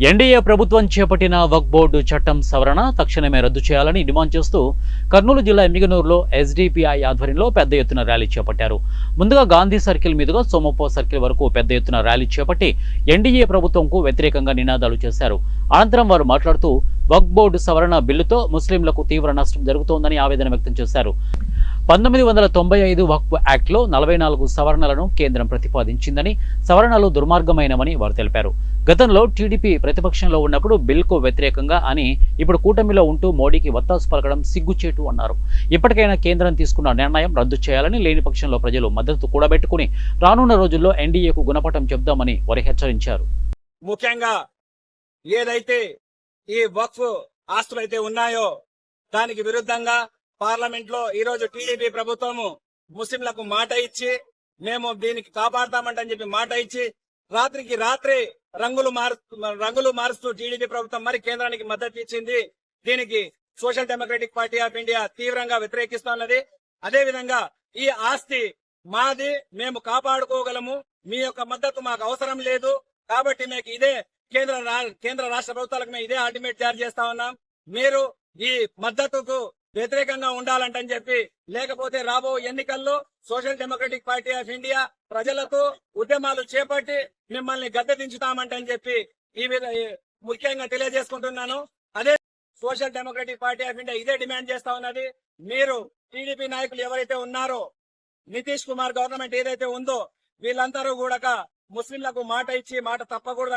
NDA ప్రభుత్వం చేపట్టిన వక్ఫ్ board చట్టం సవరణ తక్షణమే రద్దు చేయాలని డిమాండ్ చేస్తూ కర్నూలు జిల్లా ఎమ్మిగనూరులో ఎస్డీపీఐ ఆధ్వర్యంలో పెద్ద ఎత్తున ర్యాలీ చేపట్టారు. ముందుగా గాంధీ సర్కిల్ మీదుగా సోమప్ప సర్కిల్ వరకు పెద్ద ఎత్తున ర్యాలీ చేపట్టి ఎన్డీఏ ప్రభుత్వంకు వ్యతిరేకంగా నినాదాలు చేశారు. అనంతరం వారు మాట్లాడుతూ వక్ఫ్ బోర్డు సవరణ బిల్లుతో ముస్లింలకు తీవ్ర నష్టం జరుగుతోందని ఆవేదన వ్యక్తం చేశారు. 1995 వక్ఫ్ యాక్ట్లో 44 సవరణలను కేంద్రం ప్రతిపాదించిందని, సవరణలు దుర్మార్గమైనవని వారు తెలిపారు. గతంలో టీడీపీ ప్రతిపక్షంలో ఉన్నప్పుడు బిల్కు వ్యతిరేకంగా అని, ఇప్పుడు కూటమిలో ఉంటూ మోడీకి వత్తాసు పలకడం సిగ్గుచేటు అన్నారు. ఇప్పటికైనా కేంద్రం తీసుకున్న నిర్ణయం రద్దు చేయాలని, లేని పక్షంలో ప్రజలు మద్దతు కూడబెట్టుకుని రానున్న రోజుల్లో ఎన్డీఏకు గుణపటం చెబుదామని వారు హెచ్చరించారు. ముఖ్యంగా ఏదైతే ఈ వక్ఫ్ ఆస్తులైతే ఉన్నాయో దానికి విరుద్ధంగా పార్లమెంట్ లో ఈ రోజు టీడీపీ ప్రభుత్వము ముస్లింలకు మాట ఇచ్చి మేము దీనికి కాపాడతామంటని చెప్పి మాట ఇచ్చి రాత్రికి రాత్రి రంగులు మారుస్తూ టీడీపీ ప్రభుత్వం మరి కేంద్రానికి మద్దతు ఇచ్చింది. దీనికి social democratic party of India తీవ్రంగా వ్యతిరేకిస్తున్నది. అదే విధంగా ఈ ఆస్తి మాది, మేము కాపాడుకోగలము, మీ యొక్క మద్దతు మాకు అవసరం లేదు కాబట్టి మీకు ఇదే కేంద్ర రాష్ట్ర ప్రభుత్వాలకు మేము ఇదే అల్టిమేట్ జారీ చేస్తా ఉన్నాం. మీరు ఈ మద్దతుకు వ్యతిరేకంగా ఉండాలంటని చెప్పి, లేకపోతే రాబో ఎన్నికల్లో social democratic party of India ప్రజలతో ఉద్యమాలు చేపట్టి మిమ్మల్ని గద్దె దించుతామంటని చెప్పి ముఖ్యంగా తెలియజేసుకుంటున్నాను. అదే social democratic party of India ఇదే డిమాండ్ చేస్తా ఉన్నది. మీరు టీడీపీ నాయకులు ఎవరైతే ఉన్నారో, నితీష్ కుమార్ గవర్నమెంట్ ఏదైతే ఉందో, వీళ్ళందరూ కూడా ముస్లింలకు మాట ఇచ్చి మాట తప్పకూడదు.